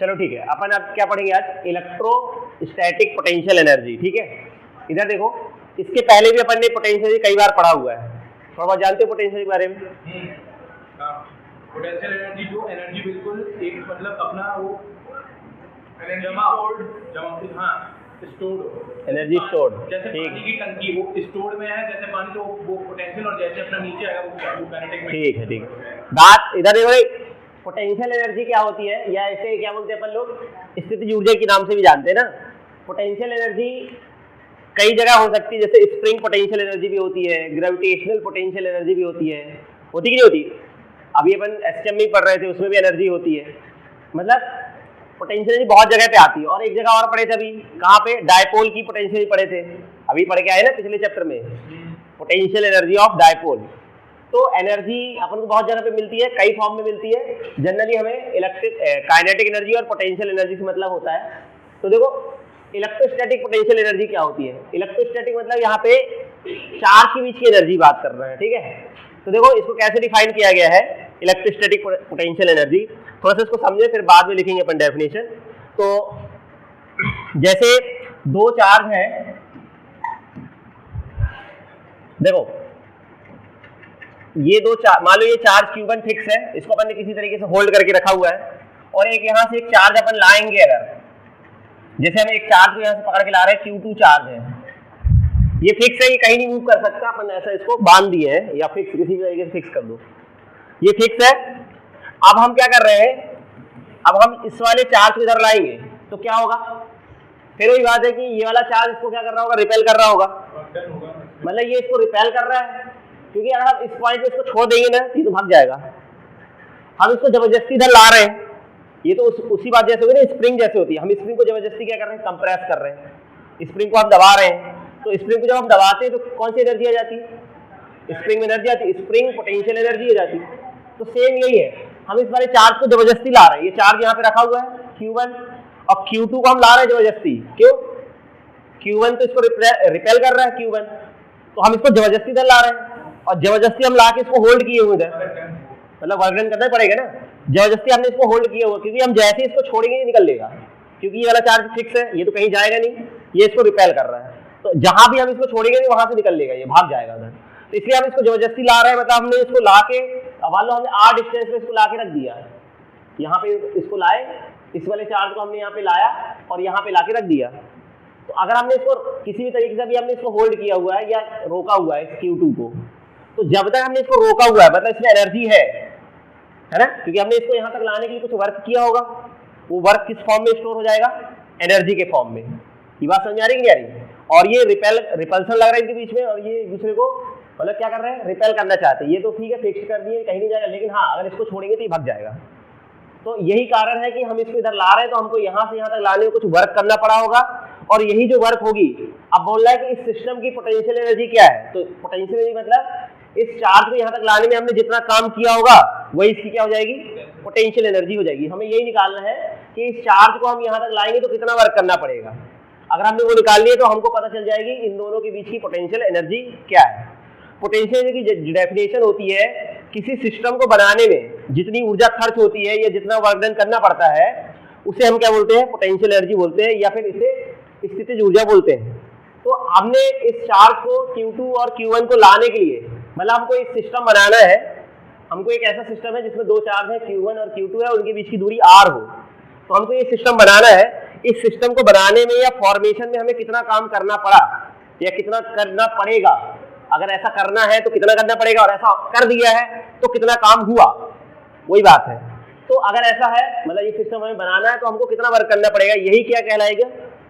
चलो ठीक है, अपन अब क्या पढ़ेंगे आज, इलेक्ट्रोस्टैटिक पोटेंशियल एनर्जी। ठीक है, इधर देखो, इसके पहले भी अपन ने पोटेंशियल कई बार पढ़ा हुआ है, थोड़ा बहुत जानते हो पोटेंशियल के बारे में? पोटेंशियल एनर्जी जो एनर्जी बिल्कुल एक मतलब अपना वो जमा स्टोर्ड एनर्जी स्टोर्ड, जैसे पानी की टंकी वो स्टोर्ड में है, जैसे पानी तो वो पोटेंशियल, और जैसे अपना नीचे आएगा वो काइनेटिक में। ठीक है, ठीक है। बात इधर देखो, पोटेंशियल एनर्जी क्या होती है, या ऐसे क्या बोलते हैं अपन लोग, स्थितिज ऊर्जा के नाम से भी जानते हैं ना। पोटेंशियल एनर्जी कई जगह हो सकती है, जैसे स्प्रिंग पोटेंशियल एनर्जी भी होती है, ग्रेविटेशनल पोटेंशियल एनर्जी भी होती है कि नहीं होती? अभी अपन एसटीएम में पढ़ रहे थे, उसमें भी एनर्जी होती है। मतलब पोटेंशियल एनर्जी बहुत जगह पे आती है। और एक जगह और पढ़े थे अभी, कहाँ पे, डायपोल की पोटेंशियल पढ़े थे, अभी पढ़ के आए ना पिछले चैप्टर में, पोटेंशियल एनर्जी ऑफ डायपोल। तो एनर्जी अपन को बहुत जगह पे मिलती है, कई फॉर्म में मिलती है। जनरली हमें काइनेटिक एनर्जी और पोटेंशियल एनर्जी से मतलब होता है। तो देखो, इलेक्ट्रोस्टैटिक पोटेंशियल एनर्जी क्या होती है? इलेक्ट्रोस्टैटिक मतलब यहाँ पे चार्ज के बीच की एनर्जी बात कर रहे हैं। ठीक है, तो देखो इसको कैसे डिफाइन किया गया है, इलेक्ट्रोस्टैटिक पोटेंशियल एनर्जी। थोड़ा सा इसको समझे, फिर बाद में लिखेंगे अपन डेफिनेशन। तो जैसे दो चार्ज है, देखो ये दो चार्ज, मान लो ये चार्ज Q1 फिक्स है, इसको अपन ने किसी तरीके से होल्ड करके रखा हुआ है, और एक यहाँ से एक चार्ज अपन लाएंगे, अगर जैसे हम एक चार्ज को यहाँ से पकड़ के ला रहे हैं, Q2 चार्ज है, ये फिक्स है, ये कहीं नहीं मूव कर सकता, अपन ऐसा इसको बांध दिए हैं, या फिक्स किसी भी तरीके से फिक्स कर दो, ये फिक्स है। अब हम क्या कर रहे हैं, अब हम इस वाले चार्ज को इधर लाएंगे तो क्या होगा, फिर वही बात है कि ये वाला चार्ज इसको क्या कर रहा होगा, रिपेल कर रहा होगा। मतलब ये इसको रिपेल कर रहा है, क्योंकि अगर हम इस पॉइंट पे इसको छोड़ देंगे ना, ये तो भाग जाएगा। हम इसको जबरदस्ती इधर ला रहे हैं, ये तो उसी बात जैसे होगी ना, स्प्रिंग जैसे होती है, हम स्प्रिंग को जबरदस्ती क्या कर रहे हैं, कंप्रेस कर रहे हैं, स्प्रिंग को हम दबा रहे हैं। तो स्प्रिंग को जब हम दबाते हैं तो कौन सी एनर्जी आ जाती है, स्प्रिंग एनर्जी आती है, स्प्रिंग पोटेंशियल एनर्जी आ जाती है। तो सेम यही है, हम इस वाले चार्ज को जबरदस्ती ला रहे हैं, ये चार्ज यहाँ पे रखा हुआ है Q1, और Q2 को हम ला रहे हैं जबरदस्ती। क्यों? Q1 तो इसको रिपेल कर रहा है Q1, तो हम इसको जबरदस्ती इधर ला रहे हैं, और जबरदस्ती हम ला के इसको होल्ड किए हुए इधर, मतलब वर्क डन करना पड़ेगा ना, जबरदस्ती हमने इसको होल्ड किया हुआ, क्योंकि हम जैसे इसको छोड़ेंगे ये निकल लेगा, क्योंकि ये वाला चार्ज फिक्स है, ये तो कहीं जाएगा नहीं, ये इसको रिपेल कर रहा है, तो जहां भी हम इसको छोड़ेंगे नहीं वहां से निकल लेगा, ये भाग जाएगा उधर। तो इसलिए हम इसको जबरदस्ती ला रहे हैं, मतलब हमने इसको ला के, मान लो हमने R डिस्टेंस पे इसको ला के रख दिया, यहाँ पे इसको लाए, इस वाले चार्ज को हमने यहाँ पे लाया और यहाँ पे ला के रख दिया। तो अगर हमने इसको किसी भी तरीके से भी हमने इसको होल्ड किया हुआ है या रोका हुआ है Q2 को, तो जब तक हमने इसको रोका हुआ है मतलब इसमें एनर्जी है ना, क्योंकि हमने इसको यहाँ तक लाने के लिए कुछ वर्क किया होगा, वो वर्क किस फॉर्म में स्टोर हो जाएगा, एनर्जी के फॉर्म में। ये बात समझ आ रही है, नहीं आ रही? और ये रिपल्सन लग रहा है इनके बीच में, और ये एक दूसरे को मतलब क्या कर रहे हैं, रिपेल करना चाहते हैं। ये तो ठीक है, फिक्स कर दिए, कहीं नहीं जाएगा, लेकिन हाँ अगर इसको छोड़ेंगे तो ये भाग जाएगा। तो यही कारण है कि हम इसको इधर ला रहे हैं, तो हमको यहाँ से यहाँ तक लाने में कुछ वर्क करना पड़ा होगा, और यही जो वर्क होगी, अब बोल रहा है कि इस सिस्टम की पोटेंशियल एनर्जी क्या है, तो पोटेंशियल एनर्जी मतलब इस चार्ज को यहाँ तक लाने में हमने जितना काम किया होगा वही इसकी क्या हो जाएगी, पोटेंशियल एनर्जी हो जाएगी। हमें यही निकालना है कि इस चार्ज को हम यहाँ तक लाएंगे तो कितना वर्क करना पड़ेगा। अगर हमने वो निकाल लिए तो हमको पता चल जाएगी इन दोनों के बीच की पोटेंशियल एनर्जी क्या है। पोटेंशियल एनर्जी की डेफिनेशन होती है, किसी सिस्टम को बनाने में जितनी ऊर्जा खर्च होती है या जितना वर्क डन करना पड़ता है उसे हम क्या बोलते हैं, पोटेंशियल एनर्जी बोलते हैं, या फिर इसे स्थितिज ऊर्जा बोलते हैं। तो हमने इस चार्ज को Q2 और Q1 को लाने के लिए, मतलब हमको एक सिस्टम बनाना है, हमको एक ऐसा सिस्टम है जिसमें दो चार्ज है Q1 और Q2 है, उनके बीच की दूरी R हो, तो हमको ये सिस्टम बनाना है। इस सिस्टम को बनाने में या फॉर्मेशन में हमें कितना काम करना पड़ा या कितना करना पड़ेगा, अगर ऐसा करना है तो कितना करना पड़ेगा, और ऐसा कर दिया है तो कितना काम हुआ, वही बात है। तो अगर ऐसा है मतलब ये सिस्टम हमें बनाना है तो हमको कितना वर्क करना पड़ेगा, यही क्या कहलाएगा,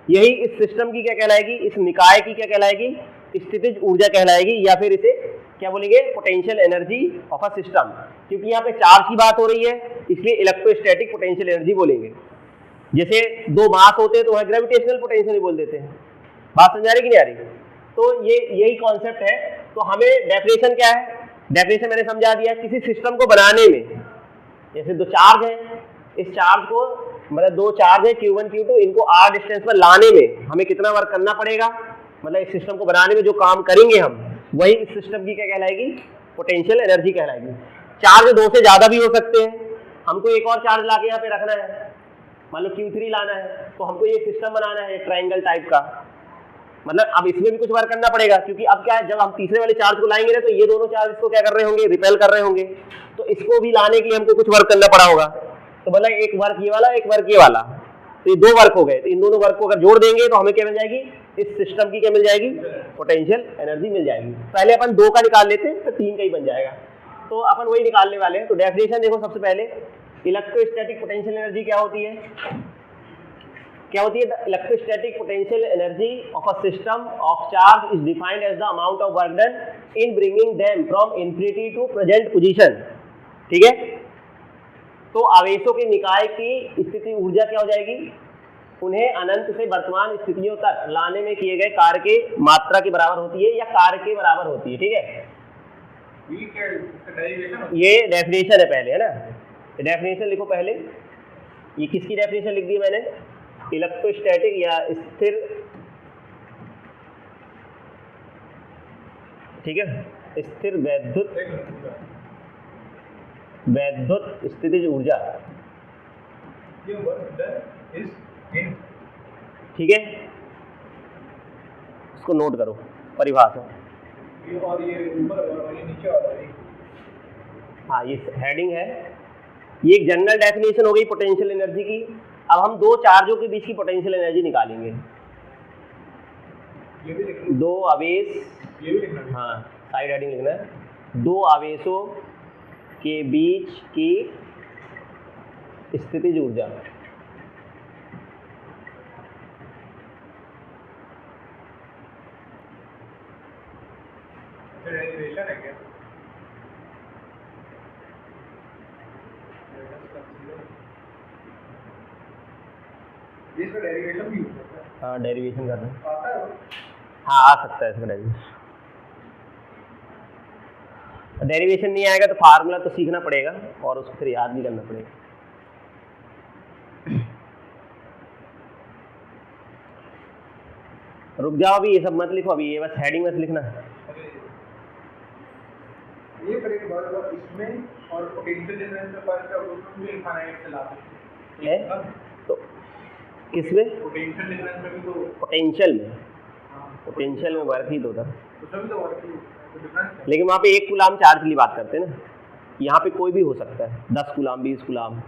यही इस सिस्टम की क्या कहलाएगी, इस निकाय की क्या कहलाएगी, स्थितिज ऊर्जा कहलाएगी, या फिर इसे क्या बोलेंगे, potential energy of a system. क्योंकि यहाँ पे चार्ज की बात हो रही है इसलिए इलेक्ट्रोस्टैटिक पोटेंशियल एनर्जी बोलेंगे। जैसे दो मास होते हैं तो वह ग्रेविटेशनल पोटेंशियल बोल देते हैं। बात समझ आ रही कि नहीं आ रही? तो ये यही कॉन्सेप्ट है। तो हमें डेफिनेशन क्या है, डेफिनेशन मैंने समझा दिया, किसी सिस्टम को बनाने में, जैसे दो चार्ज है, इस चार्ज को मतलब दो चार्ज है Q1 Q2, इनको R डिस्टेंस पर लाने में हमें कितना वर्क करना पड़ेगा, मतलब इस सिस्टम को बनाने में जो काम करेंगे हम, वही इस सिस्टम की क्या कहलाएगी, पोटेंशियल एनर्जी कहलाएगी। चार्ज दो से ज्यादा भी हो सकते हैं, हमको एक और चार्ज लाके यहाँ पे रखना है, मान लो Q3 लाना है, तो हमको ये सिस्टम बनाना है ट्रायंगल टाइप का, मतलब अब इसमें भी कुछ वर्क करना पड़ेगा, क्योंकि अब क्या है, जब हम तीसरे वाले चार्ज को लाएंगे ना, तो ये दोनों चार्ज इसको क्या कर रहे होंगे, रिपेल कर रहे होंगे, तो इसको भी लाने के लिए हमको कुछ वर्क करना पड़ा होगा। तो मतलब एक वर्क ये वाला, एक वर्क ये वाला, तो ये दो वर्क हो गए। तो इन दोनों वर्क को अगर जोड़ देंगे तो हमें क्या मिल जाएगी, इस सिस्टम की क्या मिल जाएगी, पोटेंशियल एनर्जी मिल जाएगी। पहले अपन 2 का निकाल लेते हैं तो 3 का ही बन जाएगा, तो अपन वही निकालने वाले हैं। तो डेफिनेशन देखो, सबसे पहले इलेक्ट्रोस्टैटिक पोटेंशियल एनर्जी क्या होती है, क्या होती है, the electrostatic potential energy of a system of charge is defined as the amount of work done in bringing them from infinity to present position. ठीक है, तो आवेशों के निकाय की स्थिति ऊर्जा क्या हो जाएगी, उन्हें अनंत से वर्तमान स्थितियों तक लाने में किए गए कार्य के मात्रा के बराबर होती है या कार्य के बराबर होती है। ठीक है, ये डेफिनेशन है पहले, है ना, डेफिनेशन लिखो पहले। ये किसकी डेफिनेशन लिख दी मैंने, इलेक्ट्रोस्टैटिक या स्थिर, ठीक है, स्थिर वैद्युत स्थितिज ऊर्जा। ठीक है, इसको नोट करो परिभाषा। और ये ऊपर और ये नीचे वाला है, हाँ ये हेडिंग है। ये एक जनरल डेफिनेशन हो गई पोटेंशियल एनर्जी की। अब हम दो चार्जों के बीच की पोटेंशियल एनर्जी निकालेंगे। ये भी लिखना, दो आवेश, ये भी लिखना, हाँ साइड हेडिंग लिखना है, दो आवेशों के बीच की स्थितिज ऊर्जा। डेरिवेशन है क्या, इसका डेरिवेशन भी हो सकता है। हाँ डेरिवेशन करना है, आता है वो? हाँ आ सकता है इसका डेरिवेशन। डेरिवेशन नहीं आएगा तो फार्मूला तो सीखना पड़ेगा और उसको फिर याद भी करना पड़ेगा। रुक जाओ अभी, ये सब मत लिखो अभी, ये बस हेडिंग बस लिखना है। ये पर एक बात, इसमें और पोटेंशियल डिफरेंस में फर्क है, उसमें भी इनफाइनाइट से लाते है तो किसमें, पोटेंशियल डिफरेंस में भी तो, पोटेंशियल में, हाँ, पोटेंशियल में वर्क ही तो था, उसमें भी तो वर्क है, तो डिफरेंस है। लेकिन वहाँ पे 1 कूलाम चार्ज के लिए बात करते हैं ना, यहाँ पे कोई भी हो सकता है, 10 कूलाम 20 कूलाम।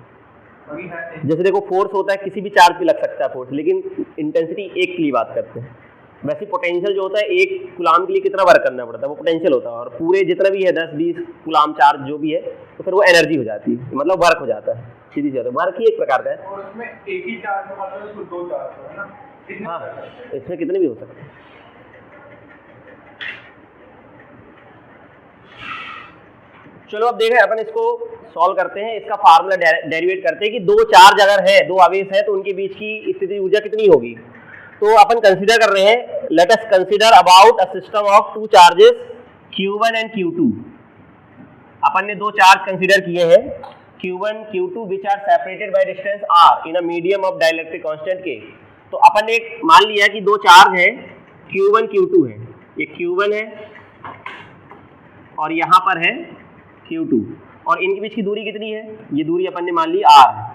वही है, जैसे देखो फोर्स होता है, किसी भी चार्ज पे लग सकता है फोर्स, लेकिन इंटेंसिटी 1 के लिए बात करते हैं। वैसे पोटेंशियल जो होता है 1 कूलाम के लिए कितना वर्क करना पड़ता है, वो पोटेंशियल होता है, और पूरे जितना भी है 10-20 कूलाम चार्ज जो भी है, तो फिर वो एनर्जी हो जाती है, मतलब वर्क हो जाता है, सीधी सी बात है, वर्क ही एक प्रकार का है। और उसमें एक ही चार्ज का मतलब उसको 2 चार्ज है ना, कितने हाँ कर सकते हैं? इसमें कितने भी हो सकते हैं। चलो अब देखें, अपन इसको सॉल्व करते हैं, इसका फार्मूला डेरिवेट करते हैं कि दो चार्ज अगर है, दो आवेश है, तो उनके बीच की स्थिति ऊर्जा कितनी होगी। तो अपन कंसीडर कर रहे हैं, let us consider about a system of 2 charges Q1 and Q2। अपन ने 2 चार्ज कंसीडर किए हैं Q1 Q2 which are separated by distance r in a medium of dielectric constant K। तो अपन ने एक मान लिया कि 2 चार्ज है Q1 Q2 है, ये Q1 है और यहाँ पर है Q2, और इनके बीच की दूरी कितनी है, ये दूरी अपन ने मान ली r है।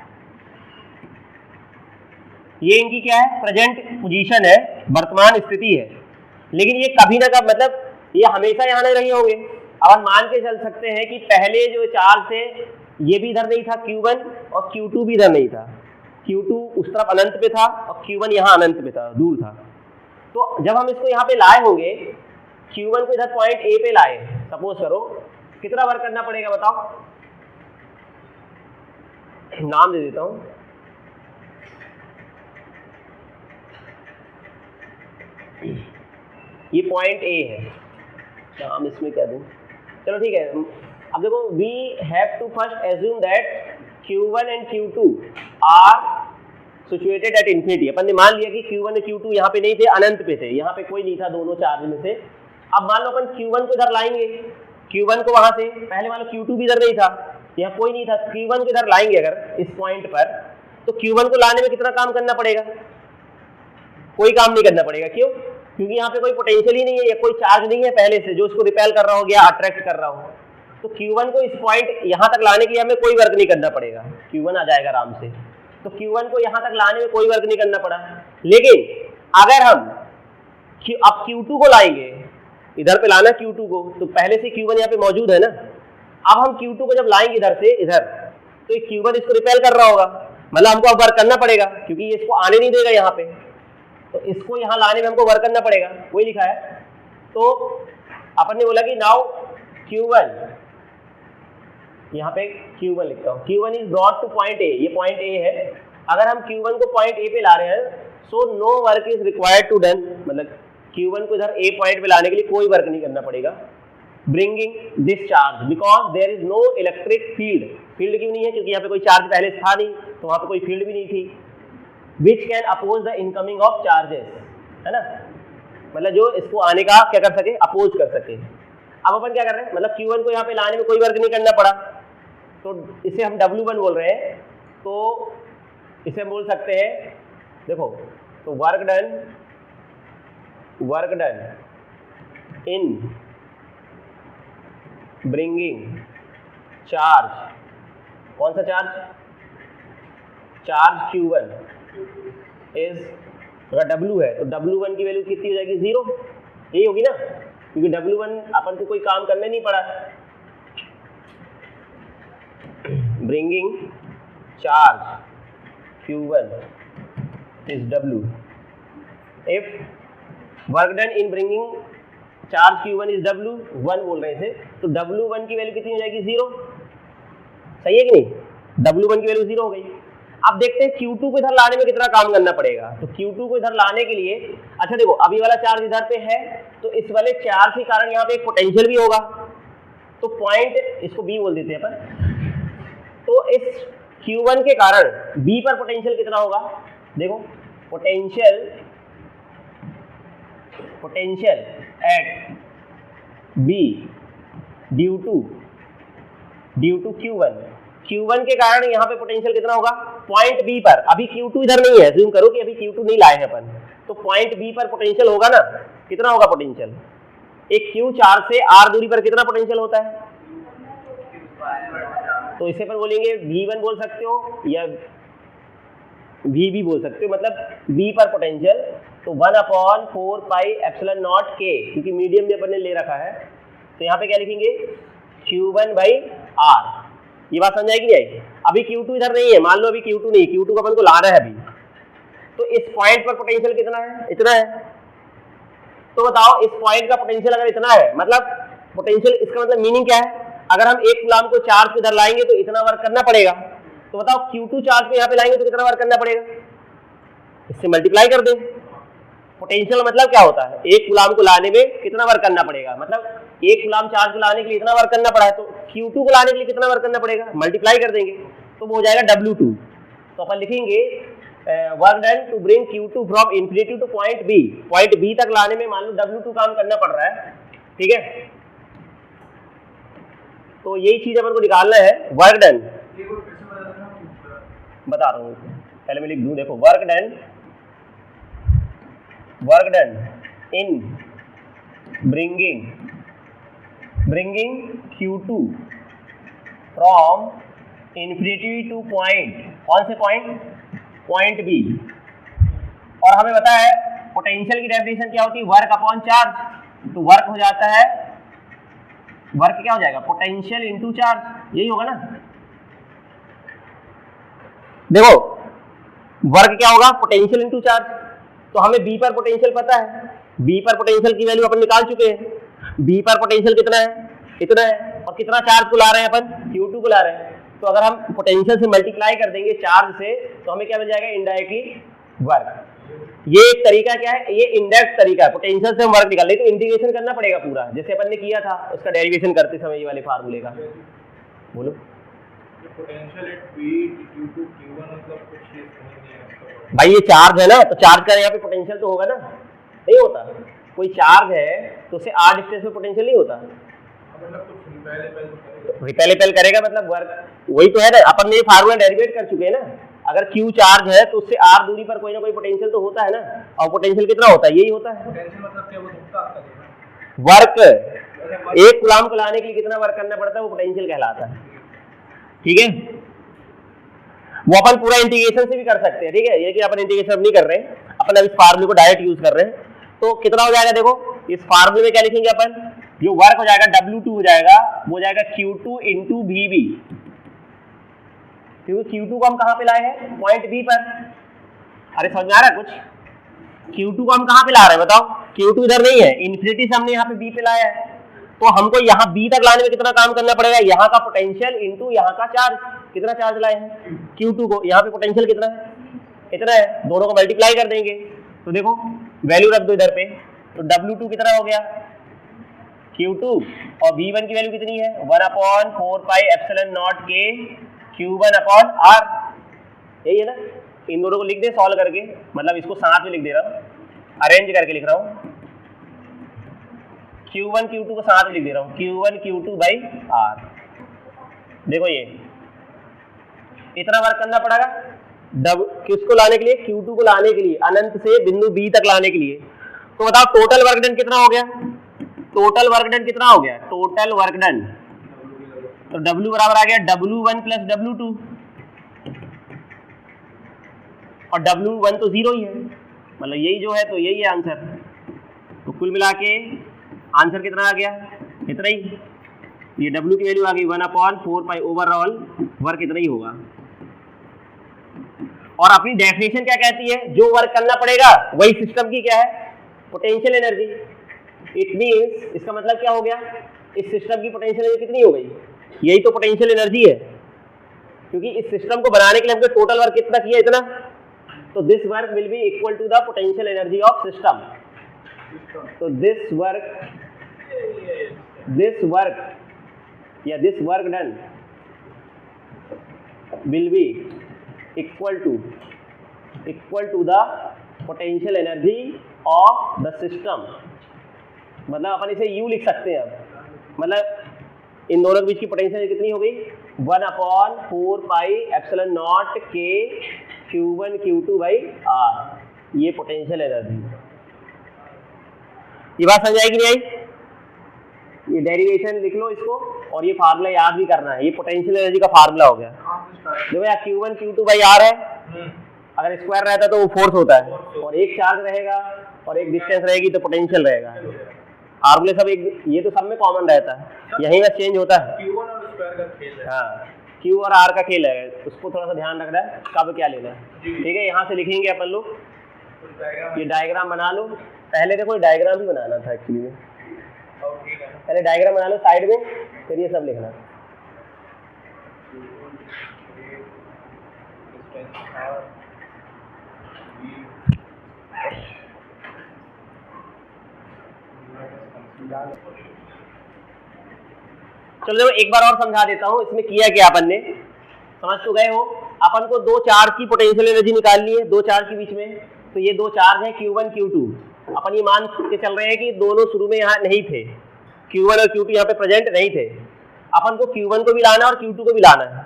ये इनकी क्या है, प्रेजेंट पोजीशन है, वर्तमान स्थिति है, लेकिन ये कभी ना कभी, मतलब ये हमेशा यहाँ नहीं रहे होंगे। अब हम मान के चल सकते हैं कि पहले जो चार्ज थे ये भी इधर नहीं था Q1, और Q2 भी इधर नहीं था, Q2 उस तरफ अनंत पे था और Q1 यहाँ अनंत पे था, दूर था। तो जब हम इसको यहाँ पे लाए होंगे, Q1 को इधर पॉइंट A पे लाए, सपोज करो, कितना वर्क करना पड़ेगा बताओ, नाम दे देता हूँ, ये पॉइंट A है, नाम इसमें क्या दूं, चलो ठीक है। अब देखो, we have to first assume that Q1 and Q2 are situated at infinity. अपन ने मान लिया कि Q1 और Q2 यहाँ पे नहीं थे, अनंत पे थे, यहाँ पे कोई नहीं था दोनों चार्ज में से। अब मान लो अपन Q1 को इधर लाएंगे, Q1 को वहां से, पहले मान लो Q2 भी इधर नहीं था, यहाँ कोई नहीं था, Q1 को इधर लाएंगे अगर इस पॉइंट पर, तो Q1 को लाने में कितना काम करना पड़ेगा, कोई काम नहीं करना पड़ेगा। क्यों? क्योंकि यहाँ पे कोई पोटेंशियल ही नहीं है या कोई चार्ज नहीं है पहले से जो उसको रिपेल कर रहा हो या अट्रैक्ट कर रहा हो। तो Q1 को इस पॉइंट यहाँ तक लाने के लिए हमें कोई वर्क नहीं करना पड़ेगा, Q1 आ जाएगा आराम से। तो Q1 को यहाँ तक लाने में कोई वर्क नहीं करना पड़ा। लेकिन अगर हम अब Q2 को लाएंगे, इधर पे लाना Q2 को, तो पहले से Q1 यहाँ पे मौजूद है ना। अब हम Q2 को जब लाएंगे इधर से इधर, तो Q1 इसको रिपेल कर रहा होगा, मतलब हमको अब वर्क करना पड़ेगा क्योंकि ये इसको आने नहीं देगा यहाँ पे, तो इसको यहाँ लाने में हमको वर्क करना पड़ेगा, वही लिखा है। तो अपन ने बोला कि नाउ Q1, यहाँ पे Q1 लिखता हूँ, Q1 is brought two point A, ये पॉइंट ए है। अगर हम Q1 को पॉइंट ए पे ला रहे हैं, so no work is required to done, मतलब Q1 को इधर ए पॉइंट पे लाने के लिए कोई वर्क नहीं करना पड़ेगा। Bringing this charge because there is no electric field, field क्यों नहीं है, क्योंकि यहाँ पे कोई चार्ज पहले था नहीं, तो वहाँ पे कोई फील्ड भी नहीं थी। Which can oppose the incoming of charges, है ना, मतलब जो इसको आने का क्या कर सके, अपोज कर सके। अब अपन क्या कर रहे हैं, मतलब Q1 को यहाँ पे लाने में कोई वर्क नहीं करना पड़ा, तो इसे हम W1 बोल रहे हैं। तो इसे हम बोल सकते हैं, देखो, तो work done in bringing charge, कौन सा चार्ज, चार्ज Q1 इज, अगर W है तो W1 की वैल्यू कितनी हो जाएगी, 0, यही होगी ना, क्योंकि W1 अपन को कोई काम करने नहीं पड़ा। Bringing charge Q1 is W, if work done in bringing charge Q1 is W1 बोल रहे थे, तो W1 की वैल्यू कितनी हो जाएगी, 0, सही है कि नहीं, W1 की वैल्यू 0 हो गई। अब देखते हैं Q2 को इधर लाने में कितना काम करना पड़ेगा। तो Q2 को इधर लाने के लिए, अच्छा देखो, अभी वाला चार्ज इधर पे है, तो इस वाले चार्ज के कारण यहाँ पे एक पोटेंशियल भी होगा, तो पॉइंट, इसको B बोल देते हैं अपन, तो इस Q1 के कारण B पर पोटेंशियल कितना होगा, देखो, potential at B due to Q1 के कारण यहाँ पे पोटेंशियल कितना होगा, पॉइंट B पर, अभी Q2 इधर नहीं है, ज़ूम करो कि अभी Q2 नहीं लाए हैं अपन, तो पॉइंट B पर पोटेंशियल होगा ना, कितना होगा पोटेंशियल, एक Q चार्ज से R दूरी पर कितना पोटेंशियल होता है, तो इसे पर बोलेंगे V1 बोल सकते हो या VB बोल सकते हो, मतलब B पर पोटेंशियल, तो 1/4 पाई एप्सिलॉन नॉट K, क्योंकि मीडियम भी अपन ने ले रखा है, तो यहाँ पे क्या लिखेंगे, Q1/R। ये बात समझ आएगी नहीं आएगी। अभी Q2 इधर नहीं है, मान लो अभी Q2 नहीं, Q2 को अपन को लाना है अभी, तो इस पॉइंट पर पोटेंशियल कितना है, इतना है, तो बताओ इस पॉइंट का पोटेंशियल अगर इतना है, मतलब पोटेंशियल, इसका मतलब मीनिंग क्या है, अगर हम एक कूलम को चार्ज पे इधर लाएंगे तो इतना वर्क करना पड़ेगा, तो बताओ Q2 चार्ज पे यहाँ पे लाएंगे तो कितना वर्क करना पड़ेगा, इससे मल्टीप्लाई कर दें। पोटेंशियल मतलब क्या होता है, एक कूलम को लाने में कितना वर्क करना पड़ेगा, मतलब एक कूलम चार्ज को लाने के लिए इतना वर्क करना पड़ा है, तो Q2 को लाने के लिए कितना वर्क करना पड़ेगा, मल्टीप्लाई कर देंगे, तो वो हो जाएगा W2। तो अपन लिखेंगे work done to bring Q2 from infinity to point B तक लाने में मान लो W2 काम करना पड़ रहा है, ठीक है। तो यही चीज अपन को निकालना है, वर्क डन, बता रहा हूँ, पहले मैं लिख दूं, देखो, work done in bringing Q2 from infinity to point, कौन से पॉइंट B, और हमें पता है पोटेंशियल की डेफिनेशन क्या होती है, वर्क अपॉन चार्ज, तो वर्क हो जाता है, वर्क क्या हो जाएगा, पोटेंशियल इनटू चार्ज, यही होगा ना। देखो वर्क क्या होगा, पोटेंशियल इनटू चार्ज, तो हमें B पर पोटेंशियल पता है, B पर पोटेंशियल की वैल्यू अपन निकाल चुके हैं, B पर पोटेंशियल कितना है, इतना है, और कितना चार्ज को ला रहे हैं अपन, Q2 को ला रहे हैं, तो अगर हम पोटेंशियल से मल्टीप्लाई कर देंगे चार्ज से, तो हमें क्या मिल जाएगा, इनडायरेक्टली वर्क। ये एक तरीका क्या है, ये इनडायरेक्ट तरीका है, पोटेंशियल से हम वर्क निकाल ले, तो इंटीग्रेशन करना पड़ेगा पूरा, जैसे अपन ने किया था उसका डेरिवेशन करते समय ये वाले फार्मूले का। बोलो, potential at B Q2 Q1 मतलब कुछ नहीं है भाई, ये चार्ज है ना, तो चार्ज का यहाँ पे पोटेंशियल तो होगा ना, नहीं होता, कोई चार्ज है तो उसे r डिस्टेंस पे पोटेंशियल नहीं होता, मतलब कुछ रिपेल करेगा, मतलब वर्क, वही तो है ना, अपन ने ये फार्मूला डेरिवेट कर चुके हैं ना, अगर Q चार्ज है तो उससे r दूरी पर कोई ना कोई पोटेंशियल तो होता है ना, और पोटेंशियल कितना होता है, यही होता है पोटेंशियल, मतलब क्या, वो धक्का आता है वर्क, एक कूलम को लाने के लिए कितना वर्क करना पड़ता है, वो पोटेंशियल कहलाता है, ठीक है। वो अपन पूरा इंटीग्रेशन से भी कर सकते हैं, ठीक है, ये कि अपन इंटीग्रेशन अब नहीं कर रहे हैं, अपन अब इस फार्मूले को डायरेक्ट यूज कर रहे हैं। तो कितना हो जाएगा, देखो इस फार्मूले में क्या लिखेंगे अपन, जो वर्क हो जाएगा W2 हो जाएगा, वो जाएगा Q2 इंटू VB, क्योंकि Q2 को हम कहाँ पे लाए हैं, पॉइंट B पर। अरे समझ में आ रहा है कुछ, Q2 को हम कहाँ पे ला रहे हैं बताओ, Q2 इधर नहीं है, इन्फिनिटी से हमने यहाँ पे B पे लाया है, तो हमको यहाँ B तक लाने में कितना काम करना पड़ेगा, यहाँ का पोटेंशियल इंटू यहाँ का चार्ज, कितना चार्ज लाए हैं Q2 को, यहाँ पे पोटेंशियल कितना है, इतना है, दोनों को मल्टीप्लाई कर देंगे, तो देखो वैल्यू रख दो इधर पे, तो W2 कितना हो गया Q2 और V1 की वैल्यू कितनी है 1/4πε0 K Q1/R, यही है ना। इन दोनों को लिख दे सॉल्व करके, मतलब इसको साथ में लिख दे रहा हूँ, अरेंज करके लिख रहा हूँ, Q1 Q2 को साथ में लिख दे रहा हूँ, Q1 Q2/R। देखो ये इतना वर्क करना पड़ेगा किसको लाने के लिए, Q2 को लाने के लिए, अनंत से बिंदु B तक लाने के लिए। तो बताओ टोटल वर्क डन कितना हो गया, टोटल वर्क डन कितना हो गया, टोटल वर्क डन, तो W बराबर आ गया W1 प्लस W2, और W1 तो 0 ही है, मतलब यही जो है, तो यही है आंसर। तो कुल मिला के आंसर कितना आ गया, इतना ही, ये W की वैल्यू आ गई 1/4π ओवरऑल वर्क इतना ही होगा। और अपनी डेफिनेशन क्या कहती है, जो वर्क करना पड़ेगा वही सिस्टम की क्या है, पोटेंशियल एनर्जी। इट मींस, इसका मतलब क्या हो गया, इस सिस्टम की पोटेंशियल एनर्जी कितनी हो गई, यही तो पोटेंशियल एनर्जी है, क्योंकि इस सिस्टम को बनाने के लिए हमने टोटल वर्क कितना किया, इतना, तो this work will be equal to the potential energy of system. तो this work done will be equal to the potential energy of the system। मतलब अपन इसे U लिख सकते हैं अब, मतलब इन दोनों के बीच की पोटेंशियल कितनी हो गई 1/4πε0 K Q1 Q2/R, ये पोटेंशियल एनर्जी। ये बात समझ आएगी नहीं आई, ये डेरिवेशन लिख लो इसको, और ये फार्मूला याद भी करना है, ये पोटेंशियल एनर्जी का फार्मूला हो गया। देखो यार Q1 Q2/R है, अगर स्क्वायर रहता तो वो फोर्स होता है, और एक चार्ज रहेगा और एक डिस्टेंस रहेगी तो पोटेंशियल रहेगा। फार्मूले सब एक, ये तो सब में कॉमन रहता है, यहीं में चेंज होता है। Q1 और स्क्वायर का खेल है, हाँ Q और R का खेल है, उसको थोड़ा सा ध्यान रखना है कब क्या लेना है, ठीक है। यहाँ से लिखेंगे अपन लोग, ये डायग्राम बना लो, पहले देखो डायग्राम भी बनाना था एक्चुअली में, पहले डायग्राम बना लो साइड में, फिर ये सब लिखना। चलो एक बार और समझा देता हूँ, इसमें किया क्या अपन ने, समझ तो गए हो। अपन को दो चार्ज की पोटेंशियल एनर्जी निकालनी है, दो चार्ज के बीच में, तो ये दो चार्ज हैं Q1 Q2। अपन ये मान के चल रहे हैं कि दोनों शुरू में यहाँ नहीं थे, Q1 और Q2 यहाँ पे प्रेजेंट नहीं थे। अपन को Q1 को भी लाना और Q2 को भी लाना है।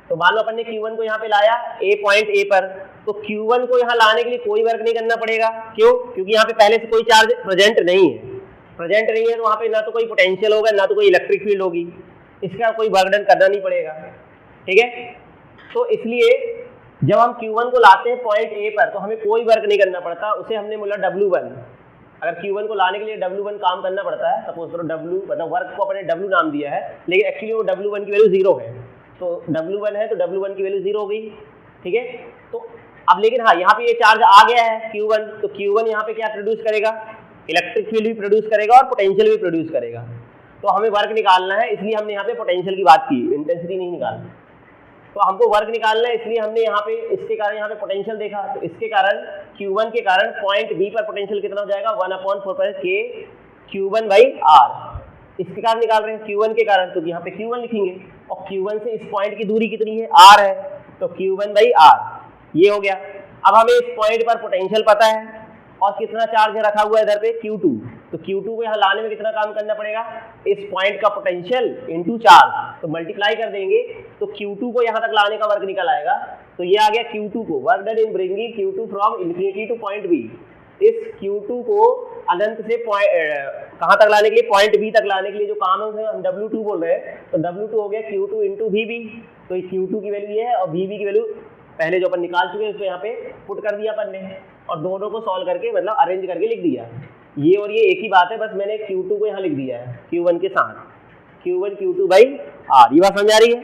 तो मान लो अपन ने Q1 को यहाँ पे लाया पॉइंट A पर, तो Q1 को यहाँ लाने के लिए कोई वर्क नहीं करना पड़ेगा, क्यों, क्योंकि यहाँ पे पहले से कोई चार्ज प्रेजेंट नहीं है। प्रेजेंट नहीं है तो वहाँ पे ना तो कोई पोटेंशियल होगा, ना तो कोई इलेक्ट्रिक फील्ड होगी, इसका कोई वर्क डन करना नहीं पड़ेगा, ठीक है। तो इसलिए जब हम Q1 को लाते हैं पॉइंट A पर, तो हमें कोई वर्क नहीं करना पड़ता, उसे हमने बोला W1। अगर Q1 को लाने के लिए W1 काम करना पड़ता है, सपोज करो W मतलब वर्क को अपने W नाम दिया है, लेकिन एक्चुअली वो W1 की वैल्यू 0 है, तो W1 है तो W1 की वैल्यू 0 हो गई, ठीक है। तो अब लेकिन हाँ, यहाँ पे ये चार्ज आ गया है Q1, तो Q1 यहाँ पे क्या प्रोड्यूस करेगा, इलेक्ट्रिक फील्ड भी प्रोड्यूस करेगा और पोटेंशियल भी प्रोड्यूस करेगा। तो हमें वर्क निकालना है, इसलिए हमने यहाँ पे पोटेंशियल की बात की, इंटेंसिटी नहीं निकालना। तो हमको वर्क निकालना है, इसलिए हमने यहाँ पे इसके कारण यहाँ पे पोटेंशियल देखा, तो इसके कारण Q1 के कारण पॉइंट B पर पोटेंशियल कितना हो जाएगा 1/4π Q1/R। इसके कारण निकाल रहे हैं Q1 के कारण, तो यहाँ पे Q1 लिखेंगे, और Q1 से इस पॉइंट की दूरी कितनी है, R है, तो Q1/R ये हो गया। अब हमें इस पॉइंट पर पोटेंशियल पता है और कितना चार्ज रखा हुआ है इधर पे Q2, तो Q2 को यहाँ लाने में कितना काम करना पड़ेगा, इस पॉइंट का पोटेंशियल इनटू चार्ज, तो मल्टीप्लाई कर देंगे, तो Q2 को यहाँ तक लाने का वर्क निकल आएगा। तो ये आ गया Q2 को, work done in bringing Q2 from infinity to point B। इस Q2 को अनंत से कहाँ तक लाने के लिए, पॉइंट बी तक लाने के लिए जो काम है उसे हम W2 बोल रहे हैं। तो W2 हो गया Q2 इंटू VB, तो Q2 की वैल्यू ये है और VB की वैल्यू पहले जो अपन निकाल चुके हैं उसको यहाँ पे पुट कर दिया अपन ने और दोनों को सॉल्व करके मतलब अरेंज करके लिख दिया। ये और ये एक ही बात है, बस मैंने Q2 को यहाँ लिख दिया है Q1 के साथ, Q1 Q2 बाई R। ये बात समझ आ रही है।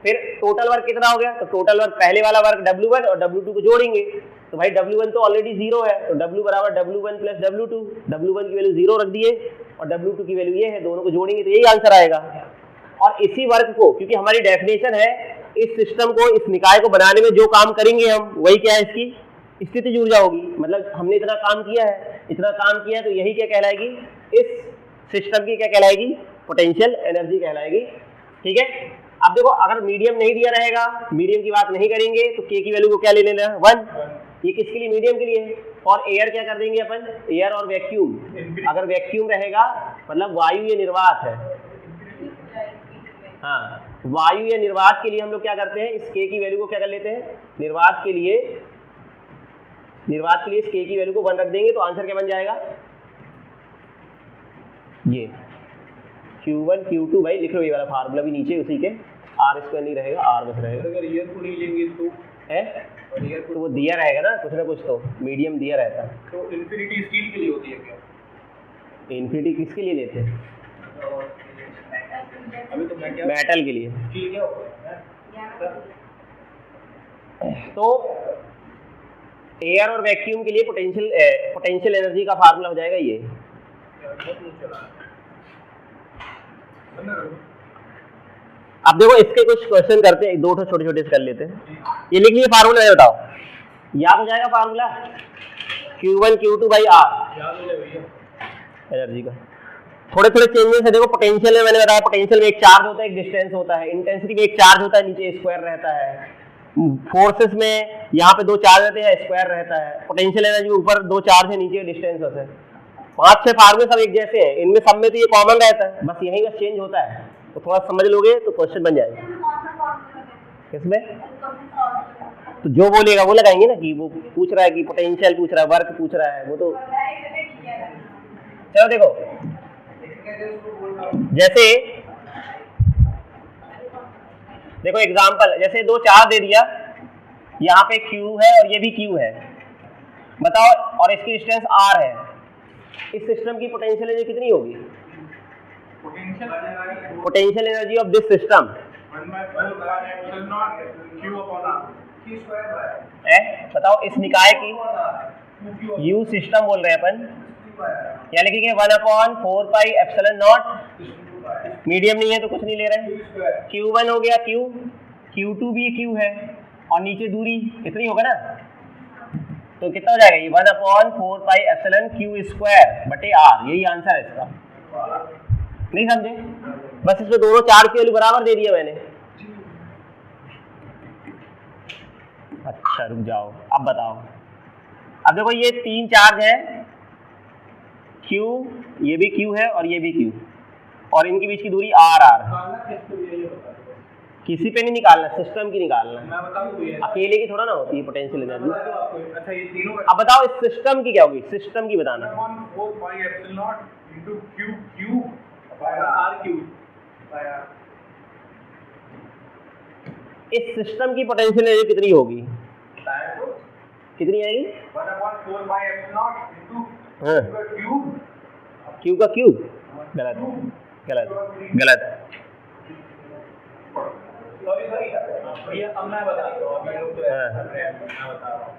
फिर टोटल वर्क कितना हो गया, तो टोटल वर्क पहले वाला वर्क W1 और W2 को जोड़ेंगे, तो भाई W1 तो ऑलरेडी 0 है, तो W बराबर W1 प्लस W2, W1 की वैल्यू 0 रख दिए और W2 की वैल्यू ये है, दोनों को जोड़ेंगे तो यही आंसर आएगा। और इसी वर्क को, क्योंकि हमारी डेफिनेशन है इस सिस्टम को, इस निकाय को बनाने में जो काम करेंगे हम वही क्या है, इसकी स्थितिज ऊर्जा होगी। मतलब हमने इतना काम किया है तो यही क्या कहलाएगी, इस सिस्टम की क्या कहलाएगी, पोटेंशियल एनर्जी कहलाएगी। ठीक है। अब देखो अगर मीडियम नहीं दिया रहेगा, मीडियम की बात नहीं करेंगे तो के की वैल्यू को क्या ले लेना है 1। ये किसके लिए, मीडियम के लिए। और एयर क्या कर देंगे अपन, एयर और वैक्यूम। अगर वैक्यूम रहेगा मतलब वायु या निर्वात है, हाँ वायु या निर्वात के लिए हम लोग क्या करते हैं, इस के की वैल्यू को क्या कर लेते हैं, निर्वात के लिए इस के की वैल्यू को 1 रख देंगे तो आंसर क्या बन जाएगा, ये Q1 Q2 भाई लिख लो, ये वाला फार्मूला भी नीचे उसी के, R स्क्वायर नहीं रहेगा, R बस रहेगा। अगर ईयर को नहीं लेंगे तो है, तो वो दिया रहेगा ना कुछ तो मीडियम दिया रहता है। तो इन्फिनिटी स्टील के लिए होती है क्या, इन्फिनिटी किसके लिए लेते हैं, अभी तो मैं क्या, मेटल के लिए। स्टील क्या होता है। तो एयर और वैक्यूम के लिए पोटेंशियल एनर्जी का फार्मूला हो जाएगा ये। अब देखो इसके कुछ क्वेश्चन करते हैं, 2 छोटे छोटे से कर लेते हैं। ये लिख लिए फार्मूला है, बताओ याद हो जाएगा formula, Q1 Q2 by R याद हो जाए एनर्जी का। थोड़े चेंजेस है, देखो पोटेंशियल में मैंने बताया, पोटेंशियल में एक चार्ज होता है, एक डिस्टेंस होता है, इंटेंसिटी में एक चार्ज होता है, नीचे स्क्वायर रहता है, फोर्सेस में यहाँ पे 2 चार्ज रहते हैं, स्क्वायर रहता है, पोटेंशियल एनर्जी में ऊपर 2 चार्ज है, नीचे डिस्टेंस होता है। 5-6 फार्मूले सब एक जैसे हैं, इनमें सब में तो ये कॉमन रहता है, बस यही बस चेंज होता है, तो थोड़ा समझ लोगे तो क्वेश्चन बन जाएगा। किसमें, तो जो बोलेगा वो लगाएंगे ना, कि वो पूछ रहा है कि पोटेंशियल पूछ रहा है, वर्क पूछ रहा है, वो तो चलो देखो जैसे देखो एग्जांपल, जैसे 2 चार्ज दे दिया, यहाँ पे Q है और ये भी Q है, बताओ, और इसकी डिस्टेंस R है, इस सिस्टम की पोटेंशियल एनर्जी कितनी होगी, potential energy of this system है, बताओ इस निकाय की, U सिस्टम बोल रहे हैं अपन, या लिखेंगे 1/4 पाई एप्सिलॉन नॉट, मीडियम नहीं है तो कुछ नहीं ले रहे, Q1 हो गया Q, Q2 भी Q है और नीचे दूरी कितनी होगा ना, तो कितना हो जाएगा ये 1/4 पाई एप्सिलॉन Q स्क्वायर बटे R, यही आंसर है इसका। नहीं समझे, बस इसमें दोनों चार्ज की वैल्यू बराबर दे दिया मैंने। अच्छा रुक जाओ, अब बताओ, अब देखो ये 3 चार्ज है, Q, ये भी Q है और ये भी Q, और इनके बीच की दूरी R। किसी पे नहीं निकालना, सिस्टम की निकालना, मैं बताऊं अकेले की थोड़ा ना होती है पोटेंशियल एनर्जी। अच्छा ये तीनों, अब बताओ इस सिस्टम की क्या होगी, सिस्टम की बताना। 4 pi epsilon not into Q R Q, इस सिस्टम की पोटेंशियल एनर्जी कितनी होगी, कितनी आएगी, 1/4 pi epsilon not into Q का क्यूब, गलत गलत गलत, सॉरी ये अब मैं बताता हूँ, अभी लोग मैं बता रहा हूँ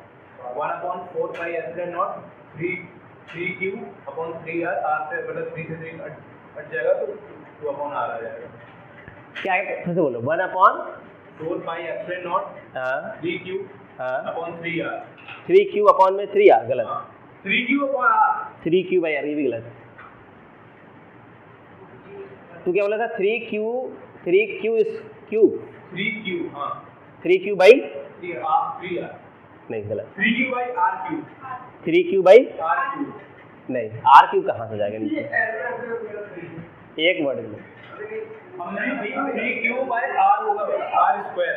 1/4 pi epsilon not 3Q upon 3R, R से मतलब 3 से 3 हट जाएगा तो 2/R आ जाएगा। क्या है फिर से बोलो, 1/4 pi epsilon not 3Q upon 3R, 3Q upon में 3R, गलत, 3Q upon R, 3Q by R, ये भी गलत। तू क्या बोला था, 3Q इज क्यूब, 3Q हाँ, 3Q बाई 3R, नहीं गलत, 3Q by R cube, 3Q by R cube, नहीं, R क्यूब कहाँ से जाएगा नीचे, एक वर्ड में, हमने 3Q बाई R होगा, R स्क्वायर,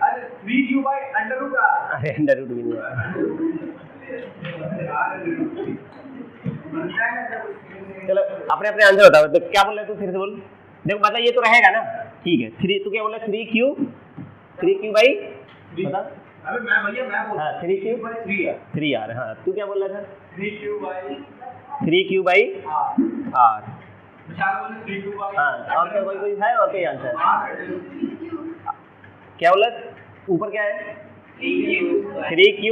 अरे 3Q by under root R, अरे अंडर रूट भी नहीं है, चलो अपने अपने आंसर बताओ। तो क्या बोल रहे तू, फिर से बोल। देखो मतलब ये तो रहेगा ना, ठीक है। 3 तू क्या बोला, 3Q बाई बता। अबे मैं भैया मैं बोल, हाँ 3Q बाई 3 है 3R। हाँ तू क्या बोल रहा था, 3Q by 3Q by R। R। विशाल बोले 3Q बाई। हाँ और क्या, कोई है और कोई आंसर? क्या बोला ऊपर, क्या है? 3Q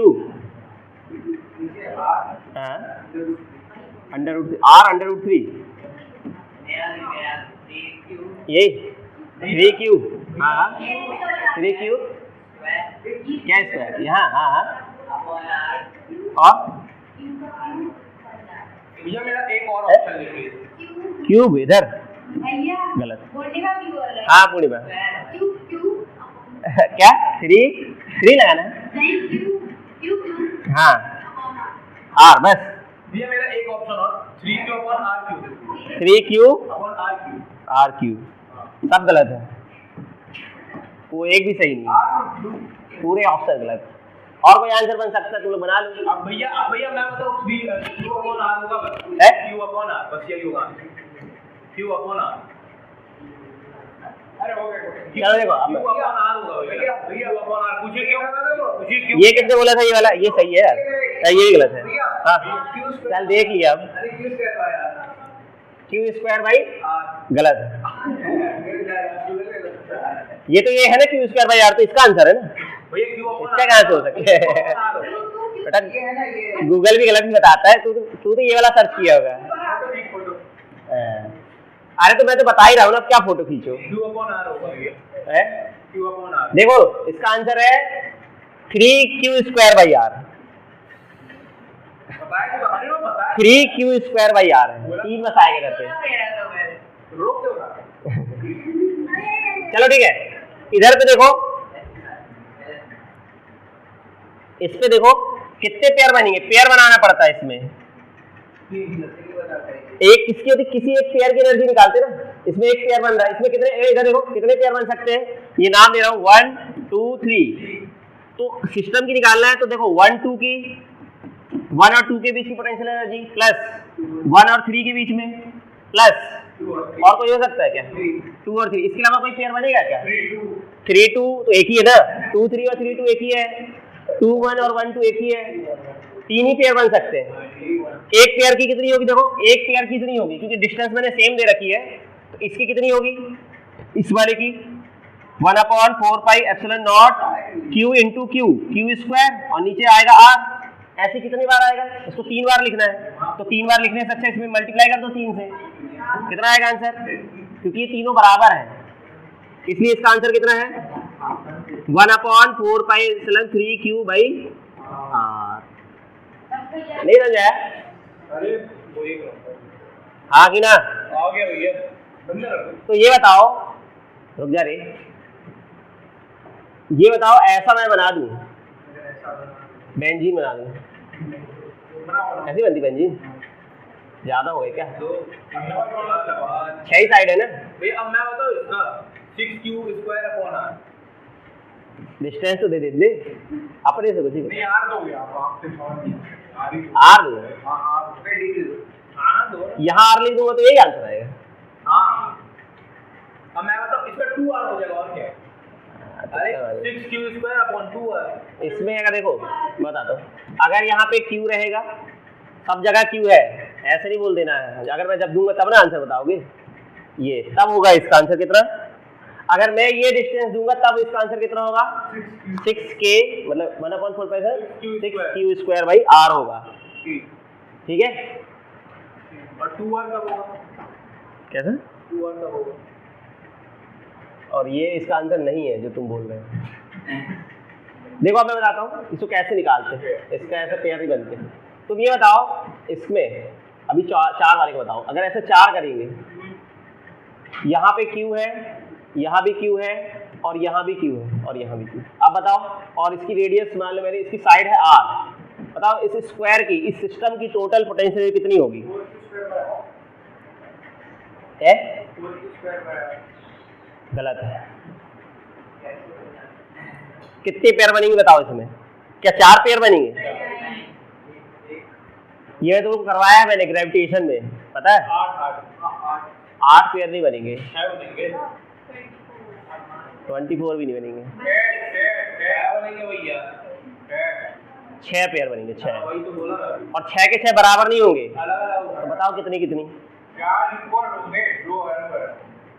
हाँ √3 यही 3Q। हाँ 3Q क्या स्क्वायर यहाँ। हाँ और भैया मेरा एक और ऑप्शन लिखिए, क्यूब इधर गलत। हाँ पूर्णिमा क्या 3 लगाना है। हाँ R बस। भैया मेरा एक ऑप्शन और 3Q upon R3 3Q upon R3 सब गलत है, वो एक भी सही नहीं, पूरे ऑप्शन गलत। और कोई आंसर बन सकता है, तुम लोग बना लो। अब भैया मैं बताऊं, Q अपॉन R होगा बस, है? Q अपॉन R बस यही होगा, Q अपॉन R। अरे हो गया, चलो देखो अब Q अपॉन R होगा भैया, Q अपॉन R। पूछिए क्यों, ये किसने बोला था ये वाला, ये सही है यार, ये गलत है। हाँ चल देख लिया अब। Q स्क्वायर बाई गलत है। ये तो ये है ना Q स्क्वायर बाई R, तो इसका आंसर है ना भैया Q अपॉन इसका कहाँ से हो सकता है? बेटा गूगल भी गलत ही बताता है, तू तो ये वाला सर्च किया होगा। अरे तो मैं तो बता ही रहा हूँ ना, क्या फोटो खींचो। Q अपॉन R होगा भैया, है Q अपॉन R। देखो इसका आंसर है 3Q square by R। 3Q square by R है, 3 बस आएगा करते। चलो ठीक है, इधर पे देखो, इस पे देखो कितने पेयर बनेंगे, पेयर बनाना पड़ता है इसमें। एक किसकी होती, किसी एक पेयर की एनर्जी निकालते ना, इसमें एक पेयर बन रहा है, इसमें कितने, इधर देखो कितने पेयर बन सकते हैं, ये नाम दे रहा हूँ 1 2 3। तो सिस्टम की निकालना है तो देखो 1 2 की, 1 और 2 के बीच की पोटेंशियल एनर्जी प्लस 1 और 3 के बीच में प्लस, और कोई हो सकता है क्या, 2 और 3, इसके अलावा कोई पेयर बनेगा क्या? 3 2 तो एक ही है ना, 2 3 और 3 2 एक ही है, 2 1 और 1 2 एक ही है, 3 ही पेयर बन सकते हैं। एक पेयर की कितनी होगी, देखो एक पेयर की कितनी होगी, क्योंकि डिस्टेंस मैंने सेम दे रखी है, तो इसकी कितनी होगी, इस वाले की 1/4πε0 Q इंटू Q स्क्वायर, और नीचे आएगा R। ऐसे कितनी बार आएगा, इसको 3 बार लिखना है, तो 3 बार लिखने से अच्छा इसमें मल्टीप्लाई कर दो 3 से, कितना आएगा आंसर, क्योंकि ये तीनों बराबर है इसलिए इसका आंसर कितना है 1/4πε3Q बाई R। नहीं समझा? अरे वो एक हाँ कि ना? आ गया भैया। तो ये बताओ, रुक जा रे, ये बताओ ऐसा मैं बना दूं, बेंजीन बना दूं, ऐसी बनती बेंजीन, ज्यादा हो गए क्या? 6 ही साइड है ना भैया। अब मैं बताऊं इसका 6Q square upon R। Distance तो दे दे अपने से कुछ नहीं R दोगे आप, आपसे सवाल नहीं R दो, हां पे डिग्री दो, यहाँ R लिख दूंगा तो यही आंसर आएगा। हां अब मैं बताऊं इसका 2R हो जाएगा, और क्या है? अरे 6Q स्क्वायर अपॉन 2R। इसमें अगर देखो मैं बताता हूँ, अगर यहाँ पे Q रहेगा, सब जगह Q है, ऐसे नहीं बोल देना है, अगर मैं जब दूंगा तब ना आंसर बताओगे, ये तब होगा इसका आंसर कितना। अगर मैं ये डिस्टेंस दूंगा तब इसका आंसर कितना होगा 6K, मतलब 1/4π6Q स्क्वायर बाई R होगा, ठीक है। और 2R कब होगा, कैसा 2R कब होगा? और ये इसका आंसर नहीं है जो तुम बोल रहे हो। देखो अब मैं बताता हूँ इसको कैसे निकालते हैं, इसका ऐसे पेयर ही बनते हैं। तुम ये बताओ इसमें अभी 4 वाले को बताओ, अगर ऐसे 4 करेंगे, यहाँ पे Q है, यहाँ भी Q है, और यहाँ भी Q है, और यहाँ भी Q। अब बताओ, और इसकी रेडियस मान लो मैंने, इसकी साइड है R, बताओ इस स्क्वायर की, इस सिस्टम की टोटल पोटेंशियल कितनी होगी? गलत है, कितने पेयर बनेंगे बताओ इसमें, क्या 4 पेयर बनेंगे? ये तो करवाया है मैंने ग्रेविटेशन में, पता है? 8 पेयर नहीं बनेंगे, 24 भी नहीं बनेंगे, 6 पेयर बनेंगे, 6। और 6 के 6 बराबर नहीं होंगे, तो बताओ कितनी कितनी?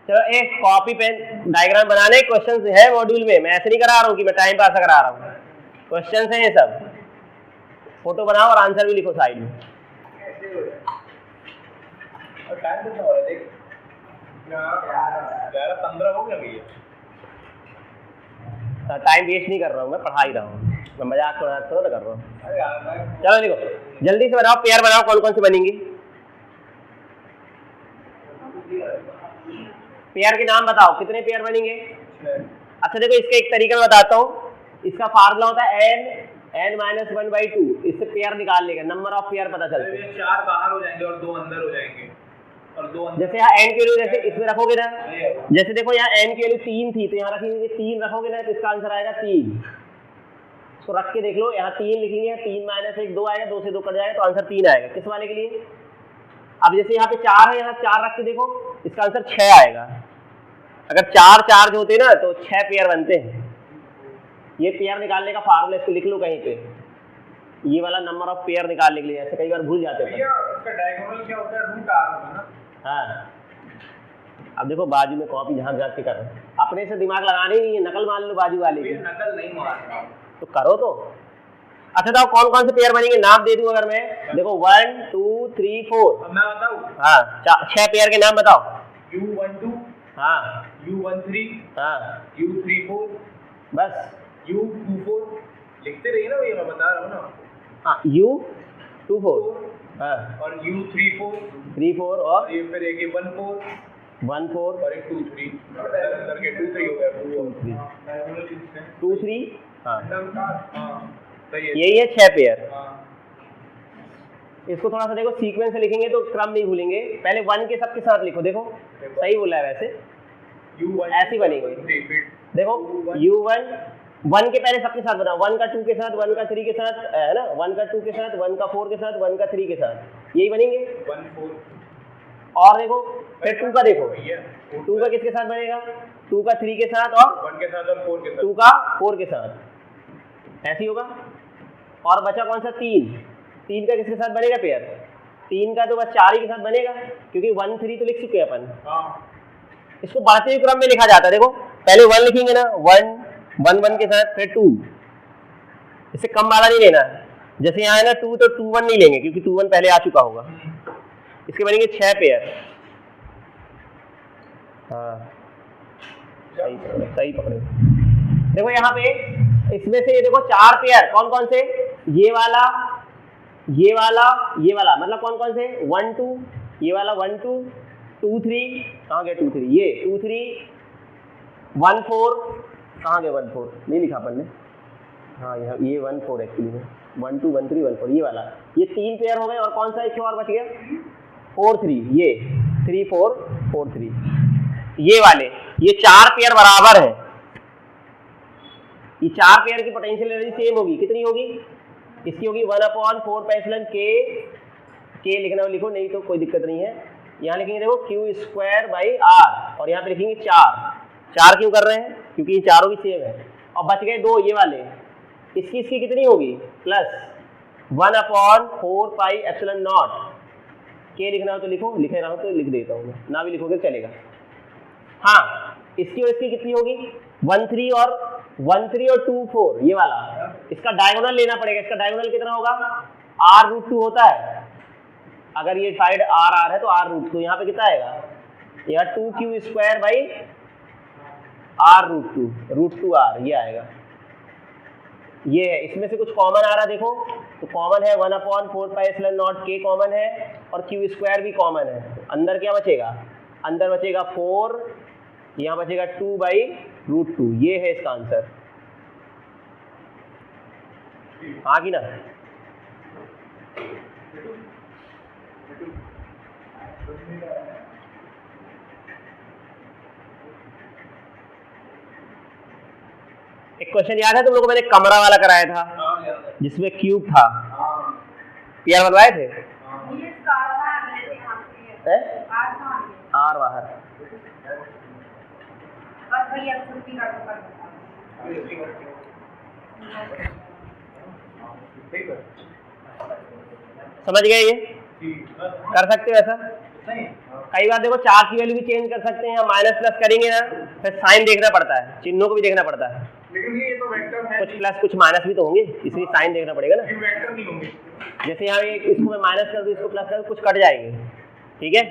चलो एक कॉपी पेन डायग्राम बनाने क्वेश्चन है मॉड्यूल में, मैं ऐसे नहीं करा रहा हूँ कि मैं टाइम पास करा रहा हूँ, क्वेश्चन है ये सब। फोटो बनाओ और आंसर भी लिखो साइड में। टाइम वेस्ट नहीं कर रहा हूँ, मैं पढ़ा ही रहा हूँ, मैं मजाक थोड़ा थोड़ा कर रहा हूँ। चलो देखो जल्दी से बनाओ, पेयर बनाओ, कौन कौन से बनेंगे? पेयर के नाम बताओ, कितने पेयर बनेंगे? अच्छा देखो इसका एक तरीका मैं बताता हूँ, इसका फार्मूला होता है n-1/2, इससे पेयर निकाल लेगा, नंबर ऑफ पेयर पता चलता है। 4 बाहर हो जाएंगे और 2 अंदर हो जाएंगे, और 2 अंदर। जैसे यहाँ n की वैल्यू जैसे इसमें रखोगे ना, जैसे देखो यहाँ n की वैल्यू 3 थी, तो यहाँ रखेंगे 3 रखोगे ना, तो इसका आंसर आएगा 3। इसको रख के देख लो, यहाँ 3 लिखेंगे, 3 - 1 2 आएगा, 2 से 2 कट जाएगा, तो आंसर 3 आएगा। किस वाले के लिए? अब जैसे यहाँ पे 4 है, यहाँ 4 रख के देखो, इसका आंसर 6 आएगा। अगर 4 चार्ज होते ना तो 6 पेयर बनते हैं। ये पेयर निकालने का फार्मूला इसको लिख लो कहीं पे, ये वाला नंबर ऑफ पेयर निकालने के लिए, ऐसे कई बार भूल जाते हैं। इसका डायगोनल क्या होता है? रूट r होगा ना। हाँ अब देखो बाजू में कॉपी जहाँ जाके कर रहे हैं, अपने से दिमाग लगाने नहीं है, नकल मान लो बाजू वाले की। नकल नहीं मारना तो करो तो। अच्छा तो कौन कौन से पेयर बनेंगे नाम दे दूं अगर मैं? देखो 1 2 3 4। अब मैं बताऊं? हाँ 6 पेयर के नाम बताओ। U12, हाँ U13, हाँ U34, बस U24 लिखते रहिए ना, भैया मैं बता रहा हूँ ना। हाँ U24 हाँ और U34 34 और ये फिर एक 14 और एक 23 अंदर के 23 हो गया 23 हाँ सही है, यही है 6 पेयर। हाँ। इसको थोड़ा सा देखो सीक्वेंस से लिखेंगे तो क्रम नहीं भूलेंगे, पहले 1 के सबके साथ लिखो, देखो सही बोला है वैसे, ऐसी बनेंगे। देखो U1 1 के पहले सबके साथ बनाओ, 1 का 2 के साथ, 1 का 3 के साथ, है ना, 1 का 2 के साथ, 1 का 4 के साथ, 1 का 3 के साथ, यही बनेंगे। 1 4 और देखो फिर 2 का देखो, 2 का किसके साथ बनेगा? 2 का 3 के साथ और 1 के साथ और 4 के साथ, 2 का 4 के साथ, ऐसे ही होगा। और बचा कौन सा? 3 का किसके साथ बनेगा पेयर? 3 का तो बस 4 ही के साथ बनेगा, क्योंकि 1 3 तो लिख चुके हैं अपन। इसको बढ़ते हुए क्रम में लिखा जाता है, देखो पहले 1 लिखेंगे ना, 1 1 के साथ, फिर 2, इससे कम वाला नहीं लेना। जैसे यहाँ है ना 2 तो 2 1 नहीं लेंगे, क्योंकि 2 1 पहले आ चुका होगा। इसके बनेंगे 6 पेयर। हाँ सही पकड़े। देखो यहाँ पे इसमें से ये देखो 4 पेयर कौन कौन से? ये वाला, ये वाला, ये वाला, मतलब कौन कौन से? 1 2, ये वाला 1 2 2 3, कहाँ गए 2 3? ये 2 3 1 4, कहाँ गए 1 4? नहीं लिखा अपन ने। हाँ यहाँ ये 1 4 एक्चुअली है, 1 2 1 3 1 4, ये वाला, ये 3 पेयर हो गए। और कौन सा एक और बच गया? 4 3, ये 3 4 4 3, ये वाले, ये 4 पेयर बराबर है। ये 4 पेयर की पोटेंशियल एनर्जी सेम होगी, कितनी होगी? इसकी होगी 1/4πε के लिखना हो लिखो, नहीं तो कोई दिक्कत नहीं है। यहाँ लिखेंगे देखो Q²/R, और यहाँ पे लिखेंगे 4 क्यों कर रहे हैं? क्योंकि ये चारों की सेम है। और बच गए 2 ये वाले, इसकी कितनी होगी? प्लस 1/4πε0 के लिखना हो तो लिखो, लिखे रहा हूँ तो लिख देता हूँ, ना भी लिखोगे चलेगा। हाँ इसकी और इसकी कितनी होगी? 1 3 और 2 4, ये वाला, इसका डायगोनल लेना पड़ेगा। इसका डायगोनल कितना होगा? R√2 होता है, अगर ये साइड R है तो R√2, यहाँ पे कितना आएगा? यहाँ 2Q²/R√2 ये आएगा। ये है, इसमें से कुछ कॉमन आ रहा है देखो, तो कॉमन है 1/4πε0 के कॉमन है, और Q² भी कॉमन है। अंदर क्या बचेगा? अंदर बचेगा 4, यहाँ बचेगा 2/√2, ये है इसका आंसर। हाँ कि ना? एक क्वेश्चन याद है तुम लोगों को? मैंने कमरा वाला कराया था, जिसमें क्यूब था, पेयर बनवाए थे। है आर बाहर। समझ गए ये? कर सकते हो ऐसा? कई बार देखो चार्ज की वैल्यू भी चेंज कर सकते हैं, माइनस प्लस करेंगे ना फिर साइन देखना पड़ता है, चिन्हों को भी देखना पड़ता है, लेकिन ये तो वेक्टर है, कुछ प्लस कुछ माइनस भी तो होंगे, इसलिए साइन देखना पड़ेगा ना। ये वेक्टर नहीं होंगे। जैसे यहाँ इसको मैं माइनस कर दूँ, इसको प्लस कर दूँ, कुछ कट जाएंगे, ठीक है।